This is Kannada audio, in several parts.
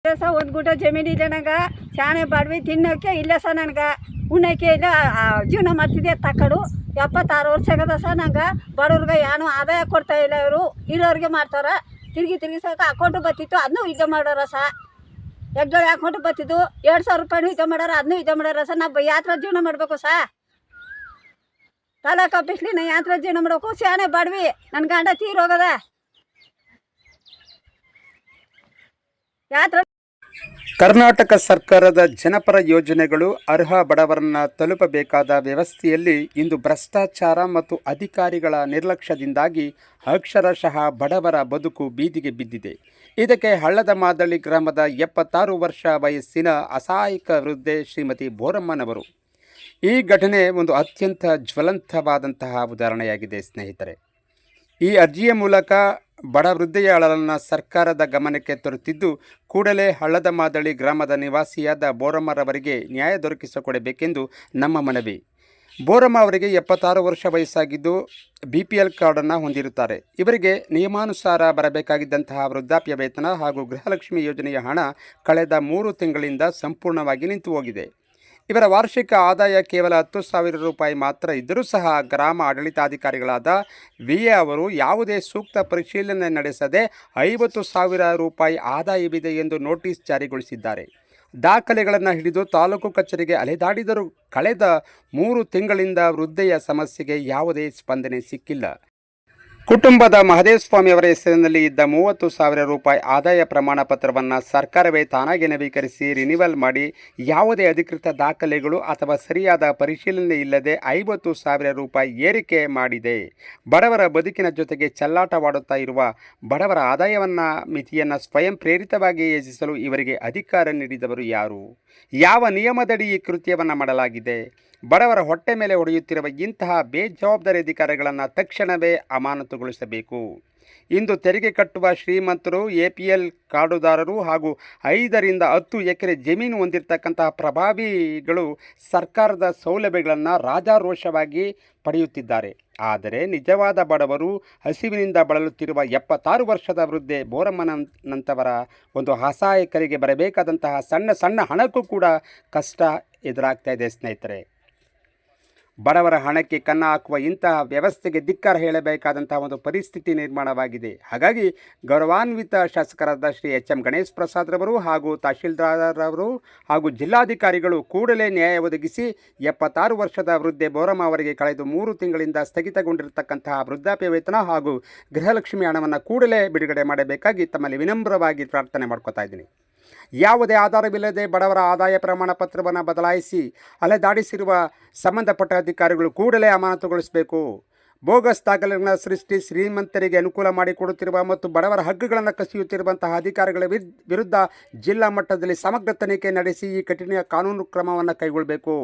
ಸಹ ಒಂದು ಗುಂಟ ಜಮೀನಿದೆ ನನಗೆ, ಶಾಣೆ ಬಾಡ್ವಿ ತಿನ್ನೋಕ್ಕೆ ಇಲ್ಲ ಸಹ ನನಗೆ, ಉಣ್ಣೋಕ್ಕೆ ಇಲ್ಲ. ಜೀವನ ಮಾಡ್ತಿದ್ದೆ ತಕ್ಕಡು. 76 ವರ್ಷ ಆಗದ ಸಹ ನಂಗೆ. ಬಡವ್ರಿಗೆ ಏನು ಆದಾಯ ಕೊಡ್ತಾ ಇಲ್ಲ ಇವರು, ಇರೋರಿಗೆ ಮಾಡ್ತಾರೆ. ತಿರುಗಿ ಸಹ ಅಕೌಂಟು ಬರ್ತಿತ್ತು, ಅದನ್ನೂ ಇದು ಮಾಡೋರ ಸಹ. ಎಗ್ಗಳು ಅಕೌಂಟು ಬರ್ತಿದ್ದು 2,000 ರೂಪಾಯಿನೂ ಇದು ಮಾಡೋರು, ಅದನ್ನೂ ಇದು ಮಾಡೋರ ಸಹ. ನಾವು ಯಾತ್ರ ಜೀವನ ಮಾಡಬೇಕು ಸಹ. ತಾಲೂಕು ಆಫೀಸ್ಲಿ ನಾ ಯಾತ್ರ ಜೀವನ ಮಾಡಬೇಕು. ಶಾಣೆ ಬಾಡ್ವಿ, ನನ್ನ ಗಂಡ ತೀರೋಗದ. ಯಾತ್ರ ಕರ್ನಾಟಕ ಸರ್ಕಾರದ ಜನಪರ ಯೋಜನೆಗಳು ಅರ್ಹ ಬಡವರನ್ನ ತಲುಪಬೇಕಾದ ವ್ಯವಸ್ಥೆಯಲ್ಲಿ ಇಂದು ಭ್ರಷ್ಟಾಚಾರ ಮತ್ತು ಅಧಿಕಾರಿಗಳ ನಿರ್ಲಕ್ಷ್ಯದಿಂದಾಗಿ ಅಕ್ಷರಶಃ ಬಡವರ ಬದುಕು ಬೀದಿಗೆ ಬಿದ್ದಿದೆ. ಇದಕ್ಕೆ ಹಳ್ಳದ ಮಾದಳ್ಳಿ ಗ್ರಾಮದ 76 ವರ್ಷ ವಯಸ್ಸಿನ ಅಸಹಾಯಕ ವೃದ್ಧೆ ಶ್ರೀಮತಿ ಬೋರಮ್ಮನವರು. ಈ ಘಟನೆ ಒಂದು ಅತ್ಯಂತ ಜ್ವಲಂತವಾದಂತಹ ಉದಾಹರಣೆಯಾಗಿದೆ ಸ್ನೇಹಿತರೆ. ಈ ಅರ್ಜಿಯ ಮೂಲಕ ಬಡ ವೃದ್ಧೆಯ ಅಳಲನ್ನು ಸರ್ಕಾರದ ಗಮನಕ್ಕೆ ತರುತ್ತಿದ್ದು, ಕೂಡಲೇ ಹಳ್ಳದ ಮಾದಳ್ಳಿ ಗ್ರಾಮದ ನಿವಾಸಿಯಾದ ಬೋರಮ್ಮರವರಿಗೆ ನ್ಯಾಯ ದೊರಕಿಸಿಕೊಡಬೇಕೆಂದು ನಮ್ಮ ಮನವಿ. ಬೋರಮ್ಮ ಅವರಿಗೆ 76 ವರ್ಷ ವಯಸ್ಸಾಗಿದ್ದು BPL ಕಾರ್ಡನ್ನು ಹೊಂದಿರುತ್ತಾರೆ. ಇವರಿಗೆ ನಿಯಮಾನುಸಾರ ಬರಬೇಕಾಗಿದ್ದಂತಹ ವೃದ್ಧಾಪ್ಯ ವೇತನ ಹಾಗೂ ಗೃಹಲಕ್ಷ್ಮಿ ಯೋಜನೆಯ ಹಣ ಕಳೆದ 3 ತಿಂಗಳಿಂದ ಸಂಪೂರ್ಣವಾಗಿ ನಿಂತು ಹೋಗಿದೆ. ಇವರ ವಾರ್ಷಿಕ ಆದಾಯ ಕೇವಲ 10,000 ರೂಪಾಯಿ ಮಾತ್ರ ಇದ್ದರೂ ಸಹ ಗ್ರಾಮ ಆಡಳಿತಾಧಿಕಾರಿಗಳಾದ VA ಅವರು ಯಾವುದೇ ಸೂಕ್ತ ಪರಿಶೀಲನೆ ನಡೆಸದೆ 50,000 ರೂಪಾಯಿ ಆದಾಯವಿದೆ ಎಂದು ನೋಟಿಸ್ ಜಾರಿಗೊಳಿಸಿದ್ದಾರೆ. ದಾಖಲೆಗಳನ್ನು ಹಿಡಿದು ತಾಲೂಕು ಕಚೇರಿಗೆ ಅಲೆದಾಡಿದರೂ ಕಳೆದ 3 ತಿಂಗಳಿಂದ ವೃದ್ಧೆಯ ಸಮಸ್ಯೆಗೆ ಯಾವುದೇ ಸ್ಪಂದನೆ ಸಿಕ್ಕಿಲ್ಲ. ಕುಟುಂಬದ ಮಹದೇವಸ್ವಾಮಿ ಅವರ ಹೆಸರಿನಲ್ಲಿ ಇದ್ದ 30,000 ರೂಪಾಯಿ ಆದಾಯ ಪ್ರಮಾಣ ಪತ್ರವನ್ನು ಸರ್ಕಾರವೇ ತಾನಾಗಿ ನವೀಕರಿಸಿ ರಿನಿವಲ್ ಮಾಡಿ ಯಾವುದೇ ಅಧಿಕೃತ ದಾಖಲೆಗಳು ಅಥವಾ ಸರಿಯಾದ ಪರಿಶೀಲನೆ ಇಲ್ಲದೆ 50,000 ರೂಪಾಯಿ ಏರಿಕೆ ಮಾಡಿದೆ. ಬಡವರ ಬದುಕಿನ ಜೊತೆಗೆ ಚೆಲ್ಲಾಟವಾಡುತ್ತಾ ಇರುವ ಬಡವರ ಆದಾಯವನ್ನು ಮಿತಿಯನ್ನು ಸ್ವಯಂ ಪ್ರೇರಿತವಾಗಿ ಹೆಚ್ಚಿಸಲು ಇವರಿಗೆ ಅಧಿಕಾರ ನೀಡಿದವರು ಯಾರು? ಯಾವ ನಿಯಮದಡಿ ಈ ಕೃತ್ಯವನ್ನು ಮಾಡಲಾಗಿದೆ? ಬಡವರ ಹೊಟ್ಟೆ ಮೇಲೆ ಹೊಡೆಯುತ್ತಿರುವ ಇಂತಹ ಬೇಜವಾಬ್ದಾರಿ ಅಧಿಕಾರಿಗಳನ್ನು ತಕ್ಷಣವೇ ಅಮಾನತುಗೊಳಿಸಬೇಕು. ಇಂದು ತೆರಿಗೆ ಕಟ್ಟುವ ಶ್ರೀಮಂತರು, APL ಕಾರ್ಡುದಾರರು ಹಾಗೂ 5 ರಿಂದ 10 ಎಕರೆ ಜಮೀನು ಹೊಂದಿರತಕ್ಕಂತಹ ಪ್ರಭಾವಿಗಳು ಸರ್ಕಾರದ ಸೌಲಭ್ಯಗಳನ್ನು ರಾಜಾರೋಷವಾಗಿ ಪಡೆಯುತ್ತಿದ್ದಾರೆ. ಆದರೆ ನಿಜವಾದ ಬಡವರು, ಹಸಿವಿನಿಂದ ಬಳಲುತ್ತಿರುವ 76 ವರ್ಷದ ವೃದ್ಧೆ ಬೋರಮ್ಮನಂತವರ ಒಂದು ಅಸಹಾಯಕರಿಗೆ ಬರಬೇಕಾದಂತಹ ಸಣ್ಣ ಹಣಕ್ಕೂ ಕೂಡ ಕಷ್ಟ ಎದುರಾಗ್ತಾ ಇದೆ ಸ್ನೇಹಿತರೆ. ಬಡವರ ಹಣಕ್ಕೆ ಕನ್ನ ಹಾಕುವ ಇಂತಹ ವ್ಯವಸ್ಥೆಗೆ ಧಿಕ್ಕಾರ ಹೇಳಬೇಕಾದಂತಹ ಒಂದು ಪರಿಸ್ಥಿತಿ ನಿರ್ಮಾಣವಾಗಿದೆ. ಹಾಗಾಗಿ ಗೌರವಾನ್ವಿತ ಶಾಸಕರಾದ ಶ್ರೀ HM ಗಣೇಶ್ ಪ್ರಸಾದ್ ರವರು ಹಾಗೂ ತಹಶೀಲ್ದಾರ್ ಅವರು ಹಾಗೂ ಜಿಲ್ಲಾಧಿಕಾರಿಗಳು ಕೂಡಲೇ ನ್ಯಾಯ ಒದಗಿಸಿ 76 ವರ್ಷದ ವೃದ್ಧೆ ಬೋರಮ್ಮ ಅವರಿಗೆ ಕಳೆದ 3 ತಿಂಗಳಿಂದ ಸ್ಥಗಿತಗೊಂಡಿರತಕ್ಕಂತಹ ವೃದ್ಧಾಪ್ಯ ವೇತನ ಹಾಗೂ ಗೃಹಲಕ್ಷ್ಮಿ ಹಣವನ್ನು ಕೂಡಲೇ ಬಿಡುಗಡೆ ಮಾಡಬೇಕಾಗಿ ತಮ್ಮಲ್ಲಿ ವಿನಮ್ರವಾಗಿ ಪ್ರಾರ್ಥನೆ ಮಾಡ್ಕೋತಾ ಇದ್ದೀನಿ. ಯಾವುದೇ ಆಧಾರವಿಲ್ಲದೆ ಬಡವರ ಆದಾಯ ಪ್ರಮಾಣ ಪತ್ರವನ್ನು ಬದಲಾಯಿಸಿ ಅಲೆದಾಡಿಸಿರುವ ಸಂಬಂಧಪಟ್ಟ ಅಧಿಕಾರಿಗಳು ಕೂಡಲೇ ಅಮಾನತುಗೊಳಿಸಬೇಕು. ಬೋಗಸ್ ದಾಖಲೆಗಳನ್ನು ಸೃಷ್ಟಿ ಶ್ರೀಮಂತರಿಗೆ ಅನುಕೂಲ ಮಾಡಿಕೊಡುತ್ತಿರುವ ಮತ್ತು ಬಡವರ ಹಕ್ಕುಗಳನ್ನು ಕಸಿಯುತ್ತಿರುವಂತಹ ಅಧಿಕಾರಿಗಳ ವಿರುದ್ಧ ಜಿಲ್ಲಾ ಮಟ್ಟದಲ್ಲಿ ಸಮಗ್ರ ತನಿಖೆ ನಡೆಸಿ ಈ ಕಠಿಣ ಕಾನೂನು ಕ್ರಮವನ್ನು ಕೈಗೊಳ್ಳಬೇಕು.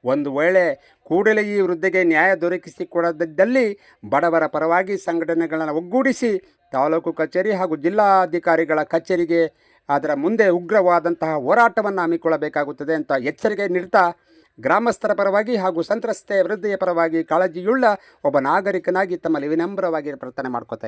ಒಂದು ವೇಳೆ ಕೂಡಲೇ ಈ ವೃದ್ಧೆಗೆ ನ್ಯಾಯ ದೊರಕಿಸಿಕೊಡದಿದ್ದಲ್ಲಿ ಬಡವರ ಪರವಾಗಿ ಸಂಘಟನೆಗಳನ್ನು ಒಗ್ಗೂಡಿಸಿ ತಾಲೂಕು ಕಚೇರಿ ಹಾಗೂ ಜಿಲ್ಲಾಧಿಕಾರಿಗಳ ಕಚೇರಿಗೆ ಅದರ ಮುಂದೆ ಉಗ್ರವಾದಂತಹ ಹೋರಾಟವನ್ನು ಹಮ್ಮಿಕೊಳ್ಳಬೇಕಾಗುತ್ತದೆ ಅಂತ ಎಚ್ಚರಿಕೆ ನೀಡ್ತಾ, ಗ್ರಾಮಸ್ಥರ ಪರವಾಗಿ ಹಾಗೂ ಸಂತ್ರಸ್ತೆ ವೃದ್ಧೆಯ ಪರವಾಗಿ ಕಾಳಜಿಯುಳ್ಳ ಒಬ್ಬ ನಾಗರಿಕನಾಗಿ ತಮ್ಮಲ್ಲಿ ವಿನಮ್ರವಾಗಿ ಪ್ರಾರ್ಥನೆ ಮಾಡ್ಕೋತಾ